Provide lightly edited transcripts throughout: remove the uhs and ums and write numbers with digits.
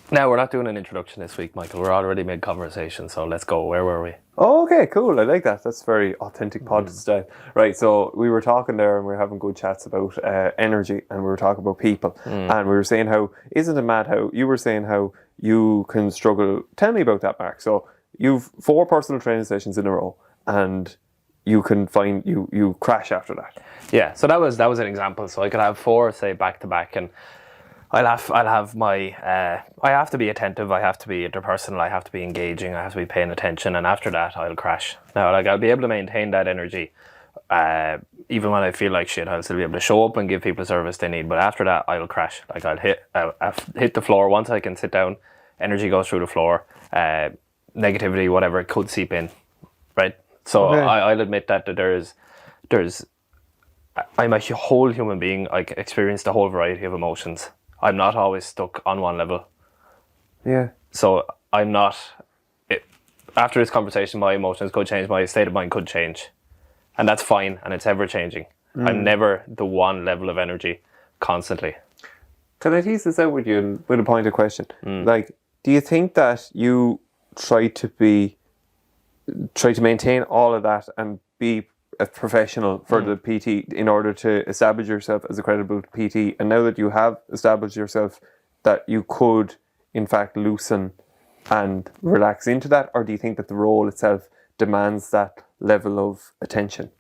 Now, we're not doing an introduction this week, Michael. We're already mid-conversation, so let's go. Where were we? Oh, okay, cool. I like that. That's very authentic pod style. Right, so we were talking there and we were having good chats about energy, and we were talking about people. And we were saying how, isn't it mad how, you were saying how you can struggle. Tell me about that, Mark. So you've 4 personal training sessions in a row and you can find, you crash after that. Yeah, so that was an example. So I could have 4, say, back to back, and I'll have my, I have to be attentive, I have to be interpersonal, I have to be engaging, I have to be paying attention, and after that I'll crash. Now, like, I'll be able to maintain that energy, even when I feel like shit. I'll still be able to show up and give people the service they need, but after that I'll crash. Like, I'll hit the floor. Once I can sit down, energy goes through the floor, negativity, whatever, it could seep in, right? So okay. I'll admit that I'm a whole human being. I experience the whole variety of emotions. I'm not always stuck on one level. Yeah. So I'm not... after this conversation, my emotions could change, my state of mind could change. And that's fine, and it's ever-changing. I'm never the one level of energy constantly. Can I tease this out with you with a pointed question? Like, do you think that you try to maintain all of that and be a professional for the PT in order to establish yourself as a credible PT, and now that you have established yourself, that you could in fact loosen and relax into that? Or do you think that the role itself demands that level of attention?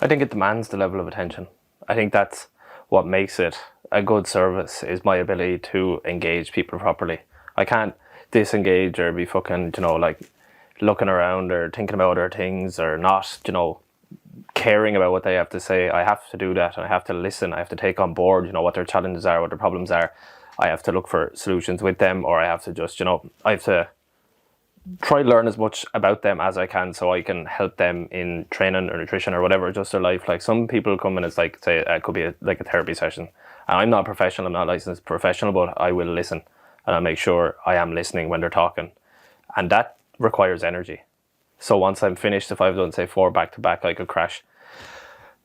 I think it demands the level of attention. I think that's what makes it a good service, is my ability to engage people properly. I can't disengage or be fucking, like, looking around or thinking about other things or not, caring about what they have to say. I have to do that, and I have to listen. I have to take on board, what their challenges are, what their problems are. I have to look for solutions with them, or I have to just, I have to try to learn as much about them as I can so I can help them in training or nutrition or whatever, just their life. Like, some people come in, it's like, say, it could be like a therapy session. And I'm not a professional, I'm not a licensed professional, but I will listen, and I'll make sure I am listening when they're talking. And that requires energy. So once I'm finished, if I've done, say, 4 back to back, I could crash.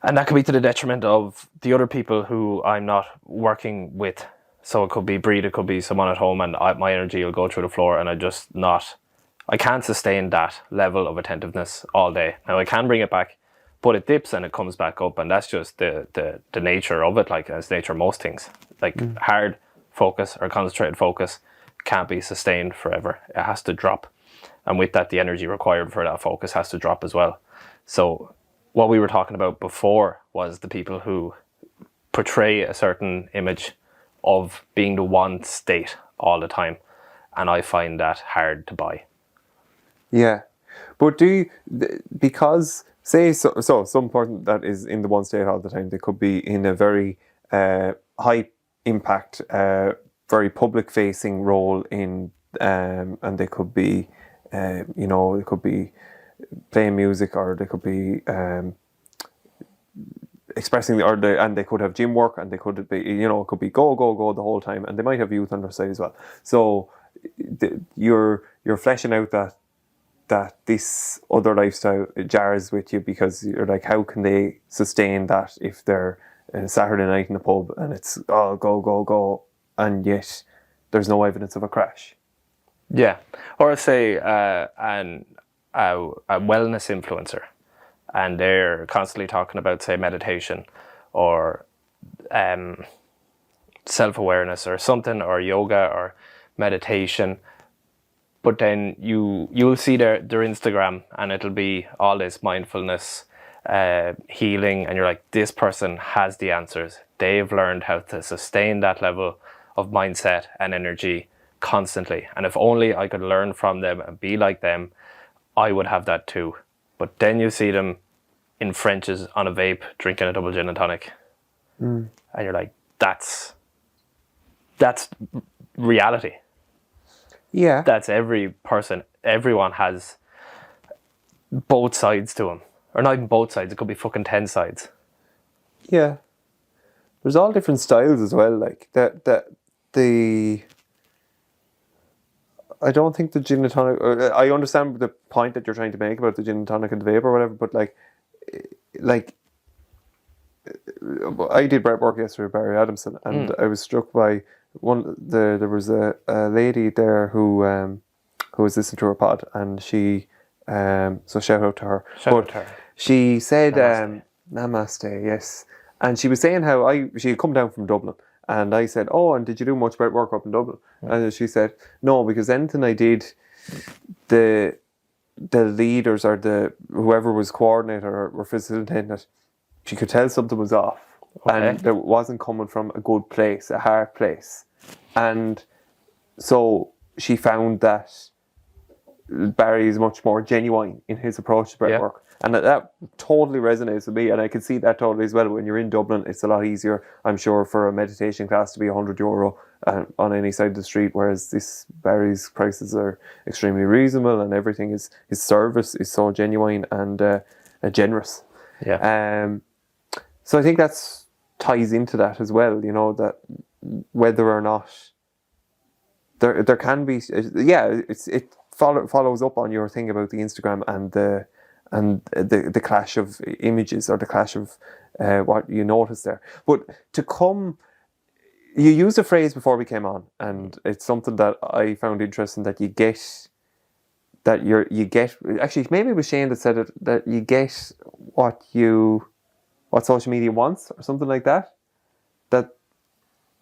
And that could be to the detriment of the other people who I'm not working with. So it could be Breed, it could be someone at home, and my energy will go through the floor, and I can't sustain that level of attentiveness all day. Now, I can bring it back, but it dips and it comes back up, and that's just the nature of it, like, as nature of most things. Like, hard focus or concentrated focus can't be sustained forever. It has to drop. And with that, the energy required for that focus has to drop as well. So what we were talking about before was the people who portray a certain image of being the one state all the time. And I find that hard to buy. Yeah. But do you, because, say, so some person that is in the one state all the time, they could be in a very high impact, very public facing role and they could be, it could be playing music, or they could be expressing and they could have gym work, and they could be, it could be go the whole time, and they might have youth on their side as well. So you're fleshing out that this other lifestyle jars with you, because you're like, how can they sustain that if they're a Saturday night in a pub and it's go, and yet there's no evidence of a crash? Yeah. Or say a wellness influencer, and they're constantly talking about, say, meditation or self-awareness or something, or yoga or meditation, but then you'll see their Instagram and it'll be all this mindfulness, healing, and you're like, this person has the answers. They've learned how to sustain that level of mindset and energy constantly, and if only I could learn from them and be like them, I would have that too. But then you see them in French's on a vape drinking a double gin and tonic, and you're like, that's reality. Yeah, that's every person. Everyone has both sides to them, or not even both sides, it could be fucking 10 sides. Yeah, there's all different styles as well, like I don't think the gin and tonic, I understand the point that you're trying to make about the gin and tonic and the vape or whatever, but like I did breath work yesterday with Barry Adamson, and I was struck by there was a lady there who was listening to her pod, and she so shout out to her. Shout out to her. She said Namaste. Namaste, yes. And she was saying how she had come down from Dublin, and I said, "Oh, and did you do much work up in Dublin?" And she said, "No, because anything I did, the leaders or whoever was coordinator or facilitating it, she could tell something was off, and it wasn't coming from a good place, a heart place, and so she found that Barry is much more genuine in his approach to breathwork." And that totally resonates with me, and I can see that totally as well. When you're in Dublin, it's a lot easier, I'm sure, for a meditation class to be €100 on any side of the street, whereas this Barry's prices are extremely reasonable, and everything his service is so genuine and generous. So I think that's ties into that as well. You know, that whether or not there can be, it follows up on your thing about the Instagram and the clash of images, or the clash of what you notice there. But you used a phrase before we came on, and it's something that I found interesting, that you get, actually maybe it was Shane that said it, that you get what social media wants, or something like that.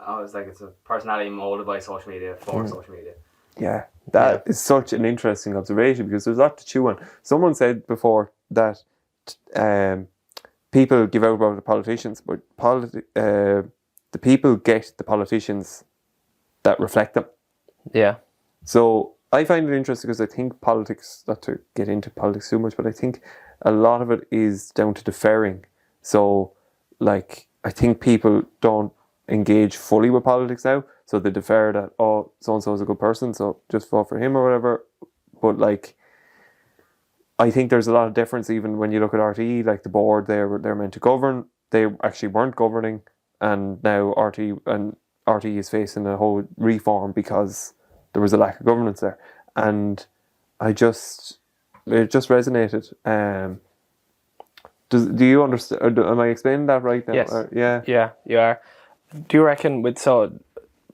It's like it's a personality molded by social media for social media. Yeah, that is such an interesting observation, because there's a lot to chew on. Someone said before that people give out about the politicians, but the people get the politicians that reflect them. Yeah. So I find it interesting, because I think politics, not to get into politics too much, but I think a lot of it is down to deferring. So, like, I think people don't engage fully with politics now, so they defer that, oh, so-and-so is a good person, so just vote for him or whatever. But, like, I think there's a lot of difference even when you look at RTE, like the board, they're meant to govern, they actually weren't governing, and now RTE is facing a whole reform because there was a lack of governance there. And it just resonated. Do you understand? Am I explaining that right now? Yes. Yeah, you are. Do you reckon,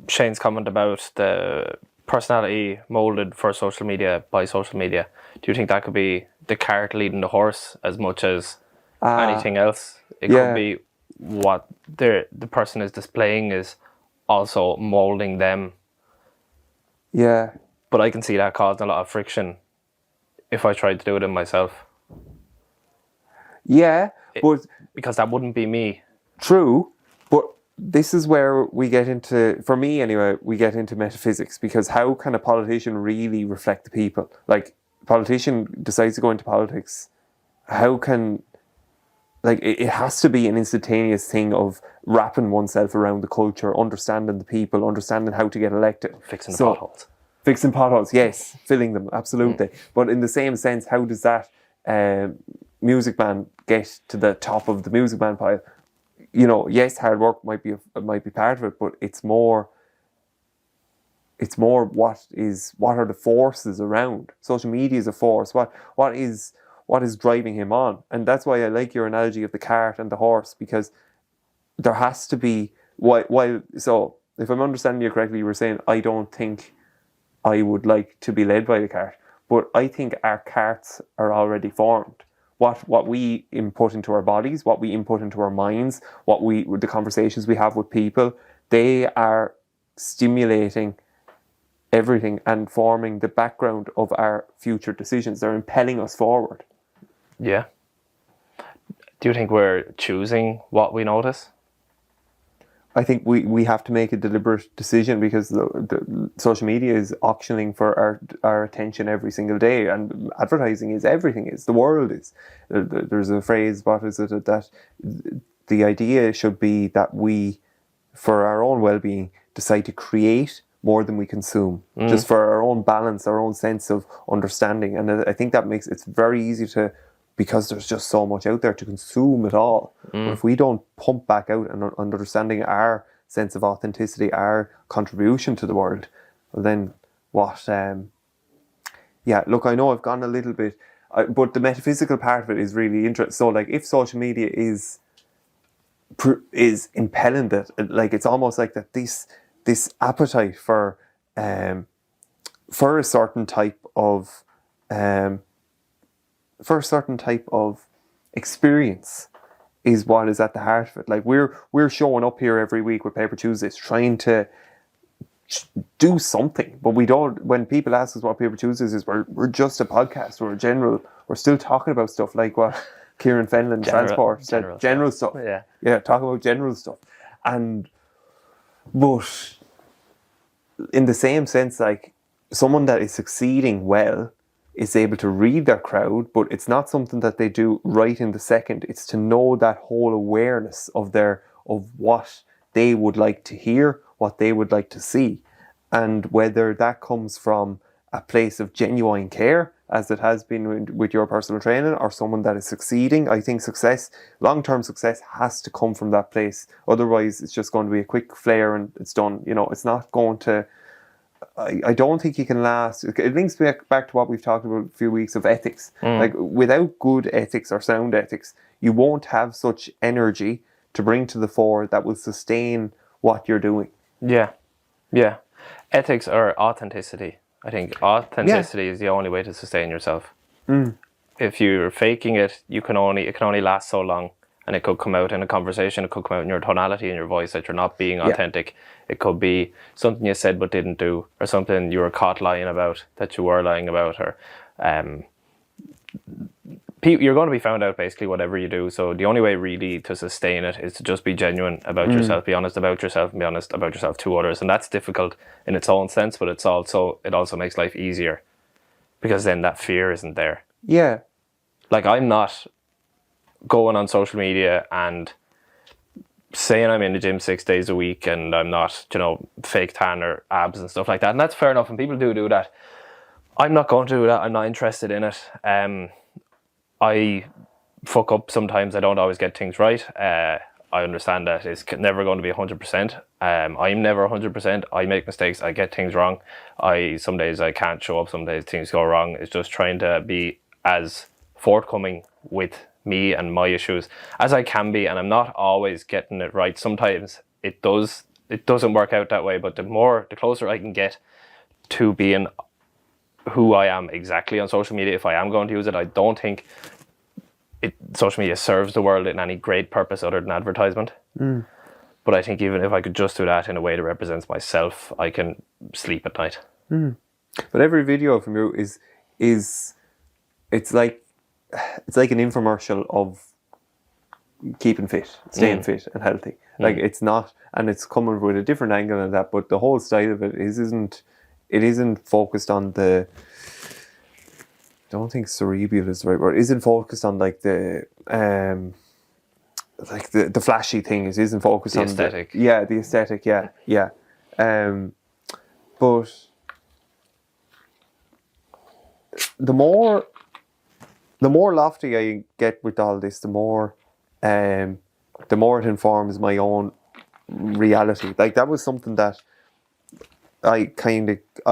Shane's comment about the personality molded for social media by social media, do you think that could be the cart leading the horse as much as anything else? It could be what the person is displaying is also molding them. Yeah. But I can see that causing a lot of friction if I tried to do it in myself. Yeah, but because that wouldn't be me. True, but this is where we get into, for me anyway, we get into metaphysics, because how can a politician really reflect the people? Like, a politician decides to go into politics, how can, like, it has to be an instantaneous thing of wrapping oneself around the culture, understanding the people, understanding how to get elected. Fixing the potholes. Fixing potholes, yes, filling them, absolutely. But in the same sense, how does that music man get to the top of the music man pile? You know, yes, hard work might be part of it, but it's more what are the forces around. Social media is a force. What is driving him on? And that's why I like your analogy of the cart and the horse, because there has to be, so if I'm understanding you correctly, you were saying, I don't think I would like to be led by the cart, but I think our carts are already formed. What we input into our bodies, what we input into our minds, the conversations we have with people, they are stimulating everything and forming the background of our future decisions. They're impelling us forward. Yeah. Do you think we're choosing what we notice? I think we have to make a deliberate decision, because the social media is auctioning for our attention every single day, and advertising is everything. The world is. There's a phrase, what is it, that the idea should be that we, for our own well-being, decide to create more than we consume, just for our own balance, our own sense of understanding. And I think that makes it's very easy to, because there's just so much out there, to consume it all. But if we don't pump back out and understanding our sense of authenticity, our contribution to the world, well then what? Look, I know I've gone a little bit, but the metaphysical part of it is really interesting. So, like, if social media is impelling that, like, it's almost like that appetite for a certain type of experience is what is at the heart of it. Like we're showing up here every week with Paper Tuesdays, trying to do something, but we don't. When people ask us what Paper Tuesdays is, we're just a podcast. We're still talking about stuff like what Kieran Fenlon Transport said, general stuff. Yeah, talking about general stuff, but in the same sense, like someone that is succeeding well is able to read their crowd, but it's not something that they do right in the second. It's to know that whole awareness of what they would like to hear, what they would like to see, and whether that comes from a place of genuine care, as it has been with your personal training, or someone that is succeeding. I think long-term success has to come from that place. Otherwise, it's just going to be a quick flare and it's done. It's not going to... I don't think you can last. It links back to what we've talked about a few weeks of ethics. Like without good ethics or sound ethics, you won't have such energy to bring to the fore that will sustain what you're doing. Yeah. Ethics or authenticity. I think authenticity is the only way to sustain yourself. If you're faking it, it can only last so long. And it could come out in a conversation, it could come out in your tonality and your voice that you're not being authentic. It could be something you said but didn't do, or something you were caught lying about that you were lying about, or you're going to be found out basically whatever you do. So the only way really to sustain it is to just be genuine about yourself, be honest about yourself, and be honest about yourself to others. And that's difficult in its own sense, but it also makes life easier because then that fear isn't there. Yeah. Like I'm not going on social media and saying I'm in the gym 6 days a week and I'm not, fake tan or abs and stuff like that. And that's fair enough. And people do that. I'm not going to do that. I'm not interested in it. I fuck up sometimes. I don't always get things right. I understand that it's never going to be 100%. I'm never 100%. I make mistakes. I get things wrong. Some days I can't show up. Some days things go wrong. It's just trying to be as forthcoming with me and my issues as I can be, and I'm not always getting it right. Sometimes it doesn't work out that way, but the closer I can get to being who I am exactly on social media, if I am going to use it, I don't think social media serves the world in any great purpose other than advertisement. But I think even if I could just do that in a way that represents myself, I can sleep at night. But every video from you is it's like an infomercial of keeping fit, staying fit and healthy. Like it's not, and it's coming with a different angle than that, but the whole style of it isn't focused on the, I don't think cerebral is the right word. It isn't focused on like the flashy things. It isn't focused on aesthetic. The aesthetic. Yeah. But the more lofty I get with all this, the more it informs my own reality. Like that was something that I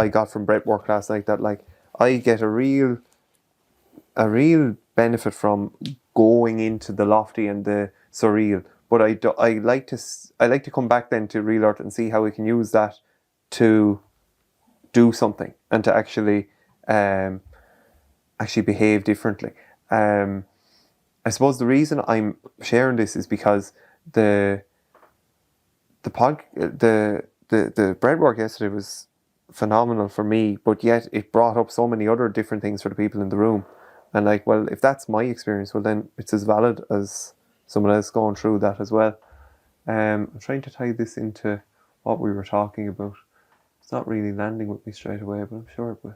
got from breath work last night, that like I get a real benefit from going into the lofty and the surreal, but I like to come back then to real earth and see how we can use that to do something and to actually behave differently. I suppose the reason I'm sharing this is because the breadwork yesterday was phenomenal for me, but yet it brought up so many other different things for the people in the room. And like, well, if that's my experience, well then it's as valid as someone else going through that as well. I'm trying to tie this into what we were talking about. It's not really landing with me straight away, but I'm sure it will.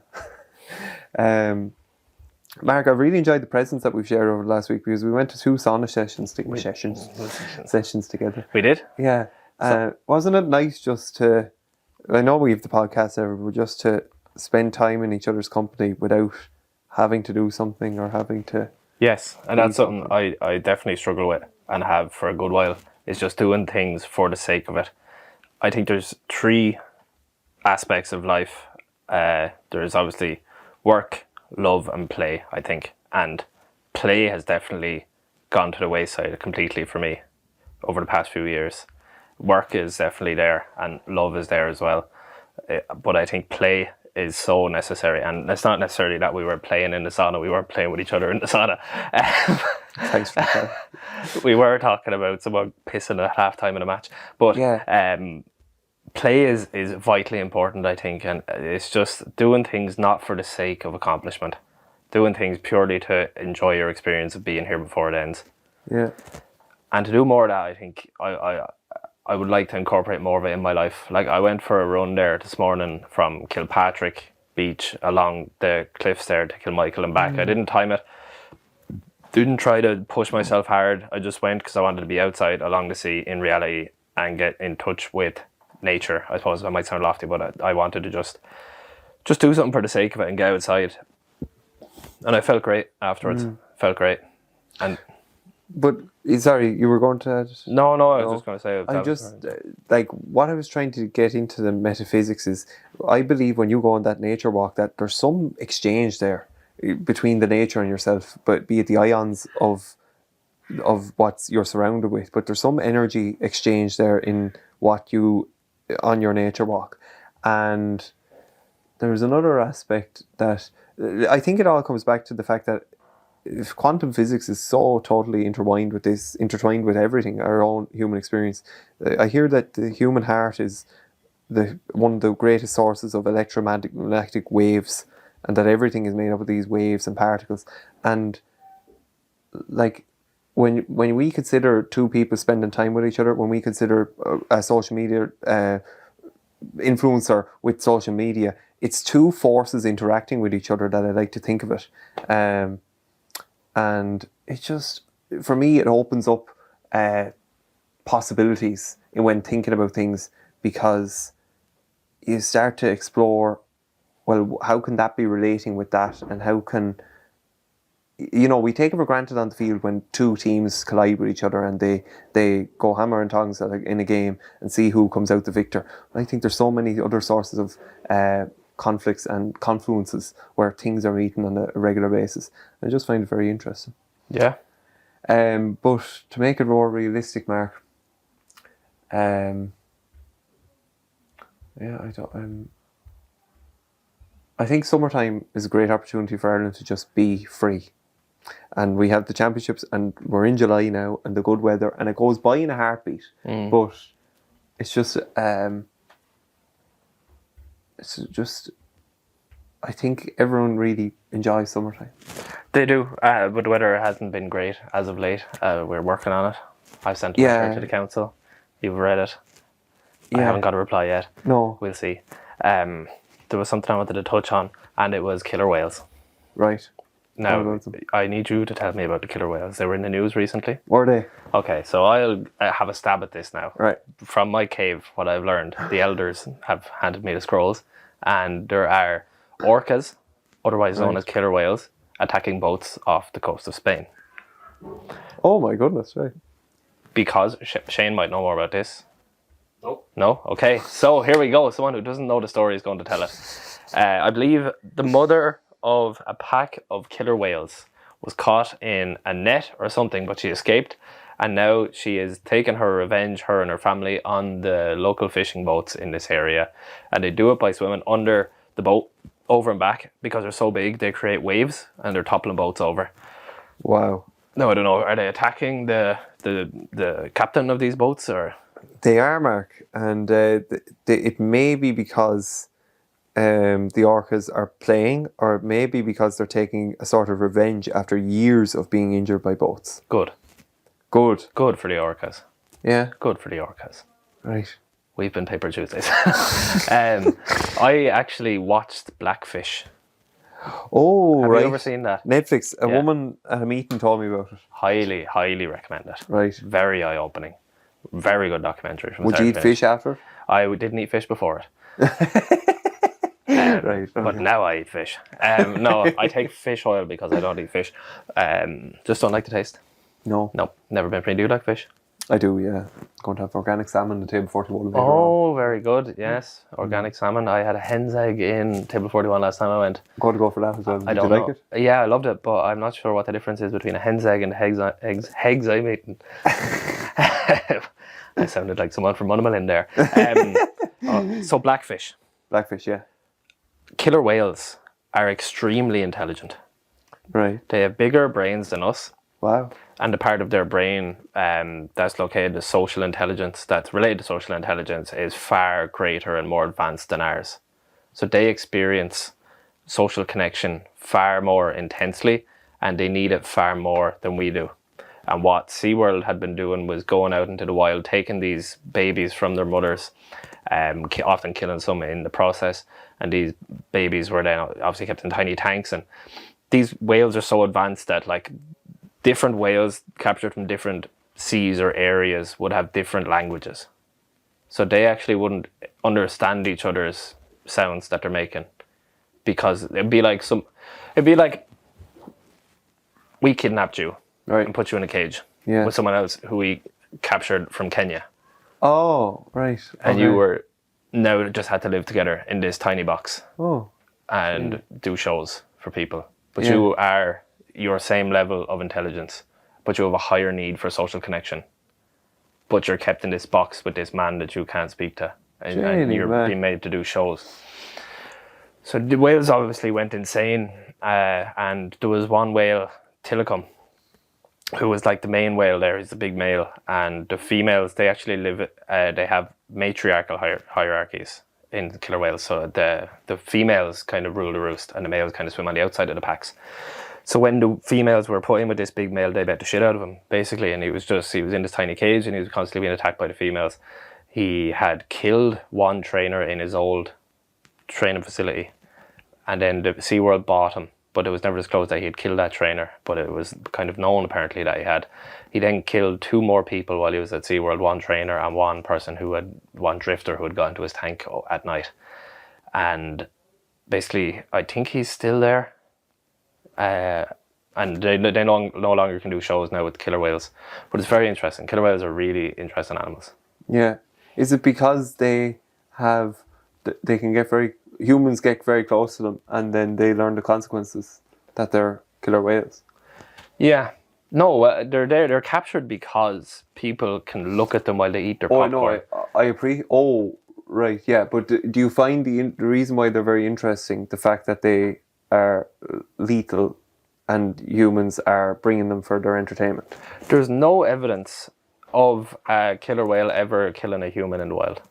Mark, I've really enjoyed the presence that we've shared over the last week, because we went to 2 sauna sessions together. We did? Yeah. Wasn't it nice just to, I know we have the podcast ever, but just to spend time in each other's company without having to do something or having to... Yes, and that's something I definitely struggle with and have for a good while, is just doing things for the sake of it. I think there's 3 aspects of life. There's obviously work, love and play, I think. And play has definitely gone to the wayside completely for me over the past few years. work is definitely there and love is there as well. But I think play is so necessary, and it's not necessarily that we were playing in the sauna. We weren't playing with each other in the sauna. Thanks for that. We were talking about someone pissing at half-time in a match. But play is vitally important, I think, and it's just doing things not for the sake of accomplishment. Doing things purely to enjoy your experience of being here before it ends. Yeah. And to do more of that, I think I would like to incorporate more of it in my life. Like, I went for a run there this morning from Kilpatrick Beach along the cliffs there to Kilmichael and back. I didn't time it. Didn't try to push myself hard. I just went because I wanted to be outside along the sea in reality and get in touch with nature. I suppose that might sound lofty, but I wanted to just do something for the sake of it and get outside. And I felt great afterwards. Felt great. But sorry, you were going to add? No, I was just going to say. I just like what I was trying to get into the metaphysics is, I believe when you go on that nature walk that there's some exchange there between the nature and yourself, but be it the ions of what you're surrounded with, but there's some energy exchange there in what you on your nature walk. And there's another aspect that I think it all comes back to the fact that if quantum physics is so totally intertwined with everything, our own human experience. I hear that the human heart is one of the greatest sources of electromagnetic waves, and that everything is made up of these waves and particles. And like when we consider two people spending time with each other, when we consider a social media influencer with social media, it's two forces interacting with each other that I like to think of it. And it just, for me, it opens up possibilities when thinking about things, because you start to explore, well, how can that be relating with that? And how can, we take it for granted on the field when two teams collide with each other and they go hammer and tongs in a game and see who comes out the victor. I think there's so many other sources of conflicts and confluences where things are meeting on a regular basis. I just find it very interesting. Yeah. But to make it more realistic, Mark, I think summertime is a great opportunity for Ireland to just be free. And we have the championships, and we're in July now, and the good weather, and it goes by in a heartbeat. But it's just I think everyone really enjoys summertime. They do, but the weather hasn't been great as of late. We're working on it. I've sent a letter to the council. You've read it. I haven't got a reply yet. No. We'll see. There was something I wanted to touch on, and it was killer whales. Right. Now, I need you to tell me about the killer whales. They were in the news recently. Were they? Okay, so I'll have a stab at this now. Right. From my cave, what I've learned, the elders have handed me the scrolls, and there are orcas, otherwise known as killer whales, attacking boats off the coast of Spain. Oh my goodness, right. Because, Shane might know more about this. Nope. No? Okay, so here we go. Someone who doesn't know the story is going to tell it. I believe the mother of a pack of killer whales was caught in a net or something, but she escaped, and now she is taking her revenge, her and her family, on the local fishing boats in this area. And they do it by swimming under the boat, over and back, because they're so big they create waves and they're toppling boats over. Wow. No, I don't know, are they attacking the captain of these boats, or? They are, Mark, and it may be because the orcas are playing, or it may be because they're taking a sort of revenge after years of being injured by boats. Good for the orcas. Yeah. Good for the orcas. Right. We've been Paper Tuesdays. I actually watched Blackfish. Oh, Have right. you ever seen that? Netflix. A woman at a meeting told me about it. Highly, highly recommend it. Right. Very eye-opening. Very good documentary. From Would you eat fish after it? I didn't eat fish before it. Right. But now I eat fish. No, I take fish oil because I don't eat fish. Just don't like the taste. No. Never been for you. Do you like fish? I do, yeah. Going to have organic salmon on the Table 41. Oh, very good. Yes, organic salmon. I had a hen's egg in Table 41 last time I went. Going to go for that as well. Did you like it? Yeah, I loved it, but I'm not sure what the difference is between a hen's egg and the eggs I'm eating. I sounded like someone from Monomal there. So blackfish. Blackfish, yeah. Killer whales are extremely intelligent. Right. They have bigger brains than us. Wow. And the part of their brain that's located as social intelligence, that's related to social intelligence, is far greater and more advanced than ours. So they experience social connection far more intensely, and they need it far more than we do. And what SeaWorld had been doing was going out into the wild, taking these babies from their mothers, often killing some in the process. And these babies were then obviously kept in tiny tanks. And these whales are so advanced that like different whales captured from different seas or areas would have different languages. So they actually wouldn't understand each other's sounds that they're making, because it'd be like we kidnapped you. Right. And put you in a cage Yeah. with someone else who we captured from Kenya. Oh, right. And Okay. you were now just had to live together in this tiny box Oh, and do shows for people. But Yeah. you are your same level of intelligence, but you have a higher need for social connection. But you're kept in this box with this man that you can't speak to. And Really, you're man. being made to do shows. So the whales obviously went insane. And there was one whale, Tillicum, who was like the main whale there. He's the big male, and the females, they actually live. They have matriarchal hierarchies in the killer whales. So the females kind of rule the roost, and the males kind of swim on the outside of the packs. So when the females were put in with this big male, they bet the shit out of him basically, and he was in this tiny cage, and he was constantly being attacked by the females. He had killed one trainer in his old training facility, and then the SeaWorld bought him. But it was never disclosed that he had killed that trainer. But it was kind of known, apparently, that he had. He then killed 2 more people while he was at SeaWorld, one trainer and one drifter who had got into his tank at night. And basically, I think he's still there. And they no longer can do shows now with killer whales. But it's very interesting. Killer whales are really interesting animals. yeah. Is it because they can humans get very close to them, and then they learn the consequences that they're killer whales? Yeah. No, they're captured because people can look at them while they eat their popcorn. Oh, no, I appreciate. Oh, right, yeah. But do you find the reason why they're very interesting, the fact that they are lethal and humans are bringing them for their entertainment? There's no evidence of a killer whale ever killing a human in the wild.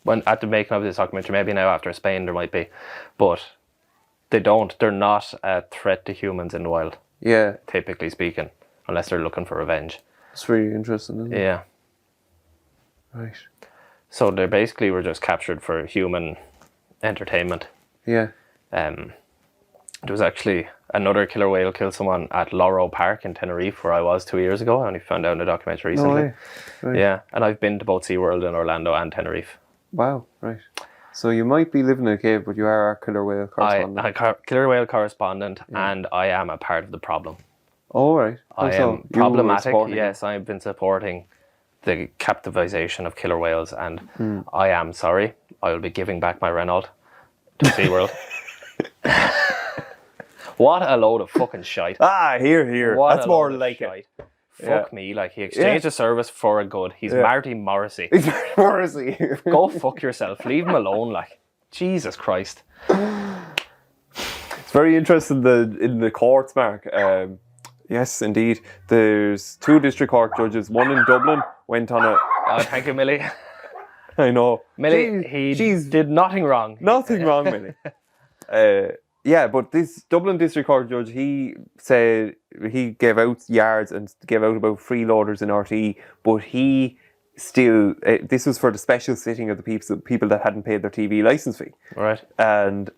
When at the making of this documentary, maybe now after Spain there might be, but they're not a threat to humans in the wild. Yeah. Typically speaking, unless they're looking for revenge. It's really interesting, isn't it? Yeah. Right. So they basically were just captured for human entertainment. Yeah. There was actually another killer whale killed someone at Loro Park in Tenerife, where I was 2 years ago. I only found out in a documentary recently. No way. Right. Yeah, and I've been to both SeaWorld in Orlando and Tenerife. Wow, right. So you might be living in a cave, but you are our killer whale correspondent. I'm a killer whale correspondent, and I am a part of the problem. Oh, right. I So am you were problematic. supporting Yes, I've been supporting the captivization of killer whales, and I am sorry. I will be giving back my Renault to SeaWorld. What a load of fucking shite. Here. What That's a more load of like shite. it. Fuck me, like he exchanged a service for a good. He's Marty Morrissey. It's Morrissey. Go fuck yourself. Leave him alone, like. Jesus Christ. It's very interesting in the courts, Mark. Yes, indeed. There's 2 district court judges. One in Dublin went on a... Oh, thank you, Millie. I know. Millie, he did nothing wrong. Nothing wrong, Millie. Yeah, but this Dublin District Court judge, he said he gave out yards and gave out about freeloaders in RTE, but he still, this was for the special sitting of the people that hadn't paid their TV licence fee. Right. And,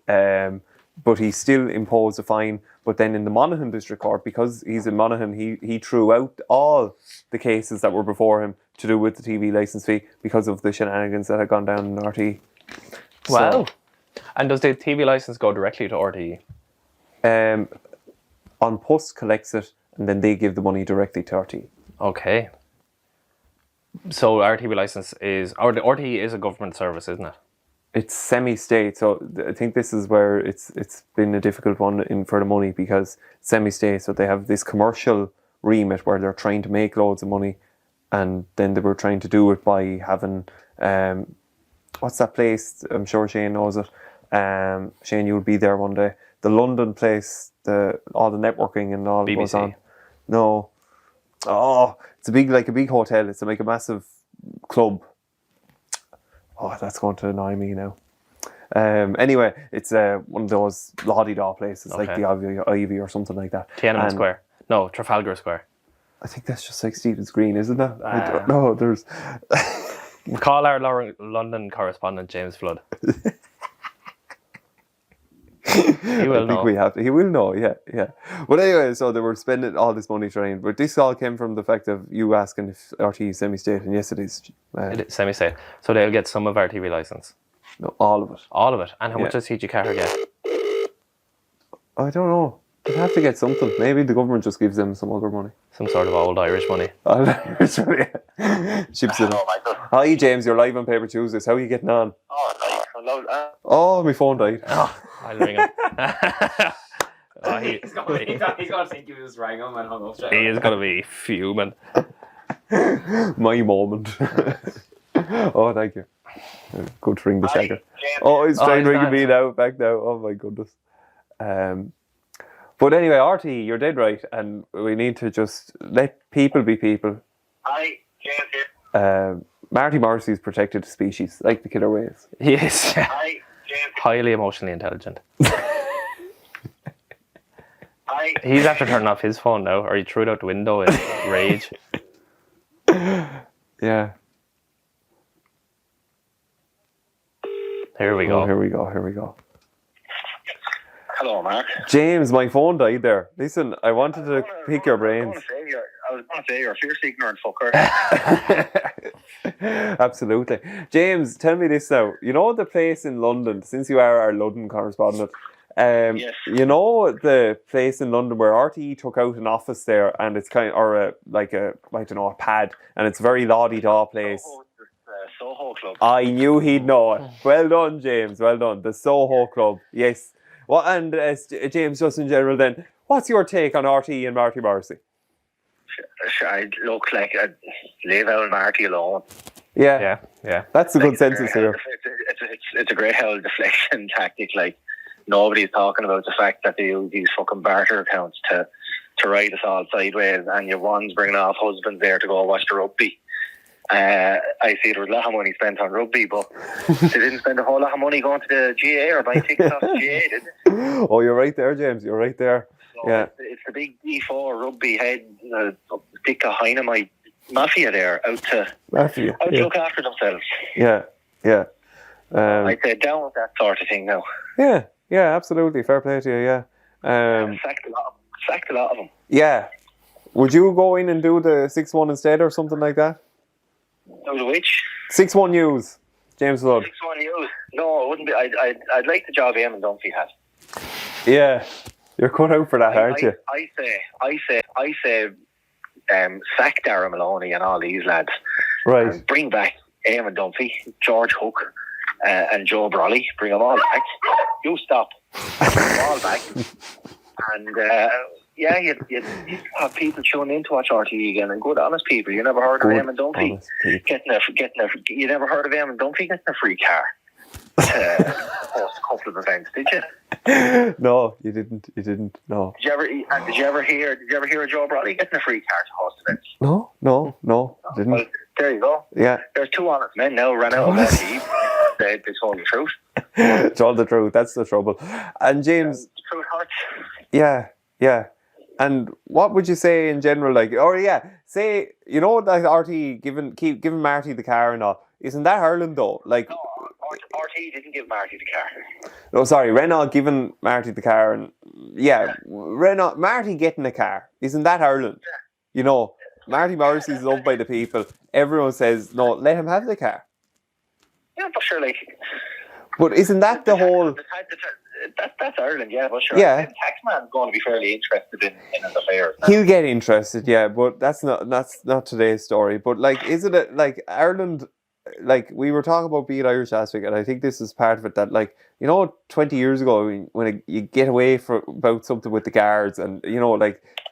but he still imposed a fine. But then in the Monaghan District Court, because he's in Monaghan, he threw out all the cases that were before him to do with the TV licence fee because of the shenanigans that had gone down in RTE. Wow. And does the TV licence go directly to RTE? On Post collects it, and then they give the money directly to RTE. Okay. So RTV licence is, or the RTE is a government service, isn't it? It's semi-state, so I think this is where it's been a difficult one for the money, because semi-state, so they have this commercial remit where they're trying to make loads of money, and then they were trying to do it by having what's that place? I'm sure Shane knows it. Shane, you'll be there one day. The London place, all the networking and all goes BBC. on. No, it's a big hotel. It's like a massive club. Oh, that's going to annoy me now. Anyway, it's one of those la-di-da places, like the Ivy or something like that. Tiananmen Square. No, Trafalgar Square. I think that's just like Stephen's Green, isn't it? I don't know. There's. Call our London correspondent James Flood. He will know. He will know, yeah. But anyway, so they were spending all this money trying. But this all came from the fact of you asking if RTE semi-state in yesterday's. Semi-state. So they'll get some of our TV licence. No, all of it. All of it. And how much does TG Carter get? I don't know. They'd have to get something. Maybe the government just gives them some other money. Some sort of old Irish money. Ships it. Hi James, you're live on Paper Tuesdays. How are you getting on? Oh, my phone died. I'll ring him. He's gonna think you just rang him and hung up straight. He is going to be fuming. My moment. Oh, thank you. Good to ring the shagger. He's trying to ring me now, back now. Oh my goodness. But anyway, RT, you're dead right, and we need to just let people be people. Hi, James here. Marty Morrissey's protected species, like the killer whales. He is Hi, James. highly emotionally intelligent. Hi. He's after turning off his phone now, or he threw it out the window in rage. Yeah. Here we go. Here we go. Hello, Mark. James, my phone died there. Listen, I wanted to pick your brains. I was going to say you're a fierce ignorant fucker. Absolutely. James, tell me this now. You know the place in London, since you are our London correspondent, Yes. you know the place in London where RTE took out an office there, and it's kind of, or a pad, and it's a very la-di-da place. Soho Club. I knew he'd know it. Well done, James. Well done. The Soho Club. Yes. Well, and James, just in general then, what's your take on RTE and Marty Morrissey? I look like I'd leave out Marty alone. Yeah. That's a good census here. It's a great hell deflection tactic. Like, nobody's talking about the fact that they use these fucking barter accounts to ride us all sideways, and your one's bringing off husbands there to go watch the rugby. I see there was a lot of money spent on rugby, but they didn't spend a whole lot of money going to the GA or buying tickets off the GA, did they? Oh, you're right there, James. You're right there. So yeah. It's the big D4 rugby head, big dynamite mafia there out to look after themselves. Yeah. I'd say down with that sort of thing now. Yeah, absolutely. Fair play to you, yeah. Sacked a lot of them. Yeah. Would you go in and do the 6-1 instead or something like that? Do the which? 6-1 News, James Flood. 6-1 News. No, it wouldn't be. I'd like the job Eamon Dunphy had. Yeah, you're cut out for that, aren't you? I say, sack Darren Maloney and all these lads. Right. And bring back Eamon Dunphy, George Hook, and Joe Brolly. Bring them all back. You stop. Bring them all back. And you'd have people tuning in to watch RTE again, and good honest people. You never heard of Eamon Dunphy you never heard of Eamon Dunphy getting a free car to host a couple of events, did you? No, you didn't. No. Did you ever hear of Joe Brolly getting a free car to host events? No, didn't. Well, there you go. Yeah. There's two honest men now ran out of RTE. They told the truth. It's all the truth. That's the trouble. And James, the truth hurts. Yeah. And what would you say in general? Say that RT keep giving Marty the car and all. Isn't that Ireland though? No, RT didn't give Marty the car. No, sorry, Renault giving Marty the car, and Renault Marty getting a car. Isn't that Ireland? Yeah. Marty Morrissey's loved by the people. Everyone says no, let him have the car. Yeah, but sure, But isn't that the whole? That's Ireland, yeah, but sure. Yeah. The taxman's going to be fairly interested in his affairs. He'll get interested, yeah, but that's not today's story. But is it Ireland? We were talking about being Irish last week, and I think this is part of it. That 20 years ago, when you get away about something with the guards, and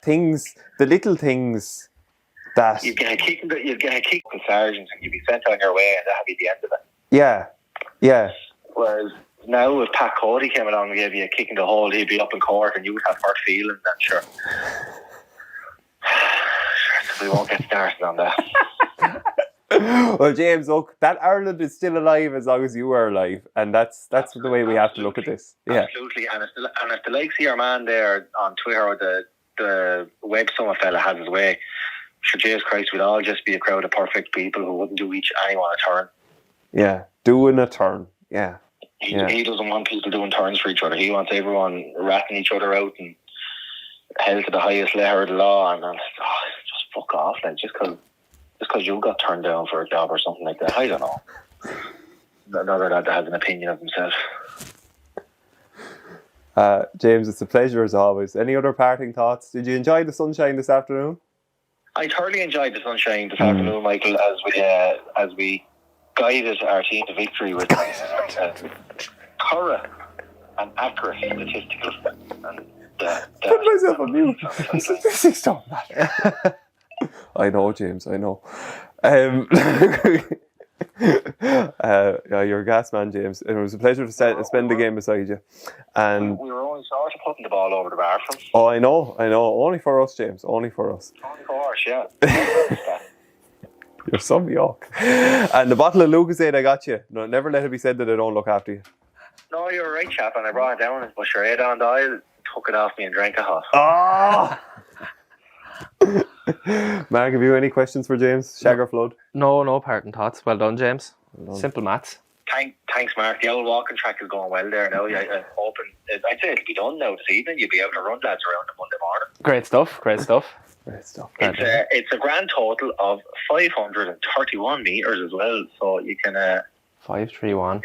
things, the little things that. You'd get a kick with sergeants and you'd be sent on your way, and that'd be the end of it. Yeah. Whereas now, if Pat Cody came along and gave you a kick in the hole, he'd be up in court and you would have hurt feelings, and sure. We won't get started on that. Well, James, look, that Ireland is still alive as long as you are alive, and that's the way we have to look at this. Yeah, absolutely. And if the likes of your man there on Twitter, or the Web Summit fella has his way, for Jesus Christ, we'd all just be a crowd of perfect people who wouldn't do anyone a turn. Yeah, doing a turn. Yeah. He doesn't want people doing turns for each other. He wants everyone ratting each other out and held to the highest letter of the law, and just fuck off, like, just because you got turned down for a job or something like that. I don't know. Another lad that has an opinion of himself. James, it's a pleasure as always. Any other parting thoughts? Did you enjoy the sunshine this afternoon? I thoroughly enjoyed the sunshine this afternoon, Michael, as we guided our team to victory with thorough and accurate statistical. And put myself on mute. Statistics don't matter. I know, James. I know. You're a gas man, James. It was a pleasure to spend the game beside you. And we were only short of putting the ball over the bar from. Oh, I know. Only for us, James. Only for us. Only for us, yeah. You're some yuck. And the bottle of Lucasade I got you. No, never let it be said that I don't look after you. No, you're a right chap, and I brought it down and pushed your head on the aisle, took it off me and drank it hot. Oh! Mark, have you any questions for James? Shagger Flood? No parting thoughts. Well done, James. Well done. Simple maths. Thanks, Mark. The old walking track is going well there now. I'm hoping, I'd say it'll be done now this evening. You'll be able to run lads around on Monday morning. Great stuff. It's a grand total of 531 metres as well. So you can... 531.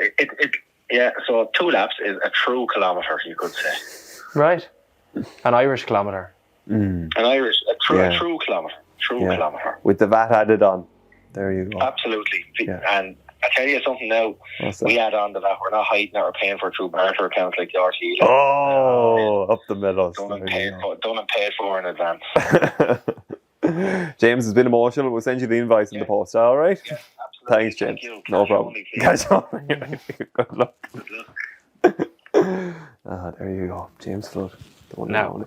Yeah, so 2 laps is a true kilometre, you could say. Right. An Irish kilometre. An Irish, a true kilometre. Kilometre. With the VAT added on. There you go. Absolutely. Yeah. And I tell you something now, we add on to that. We're not hiding it or paying for it through barter accounts like the RTE. Up the middle. Done and paid for in advance. James has been emotional. We'll send you the invoice in the post, alright? Yeah, absolutely. Thanks, James. Thank you. No problem. Catch on. Good luck. There you go. James Flood. Now,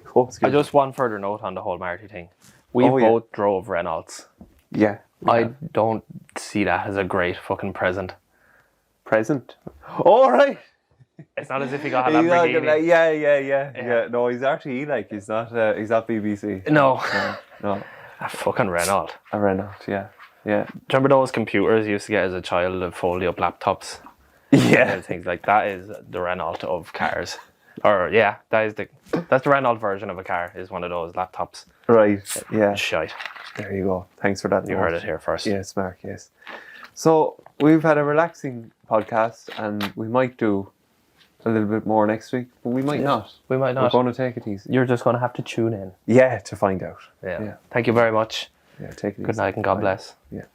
just one further note on the whole Marty thing. We both drove Renaults. Yeah. I don't see that as a great fucking present. Present? All right. It's not as if he got a Lamborghini. Yeah. No, he's actually he's not BBC. No. A fucking Renault. A Renault, yeah. Do you remember those computers you used to get as a child, the foldy up laptops? Yeah. And things like that is the Renault of cars. Or that's the Renault version of a car, is one of those laptops. Right. Yeah. Shite. There you go. Thanks for that. You heard it here first. Yes, Mark, yes. So we've had a relaxing podcast, and we might do a little bit more next week, but we might not. We might not. We're going to take it easy. You're just going to have to tune in. Yeah, to find out. Yeah. Thank you very much. Yeah, take it easy. Good night and God bless. Yeah.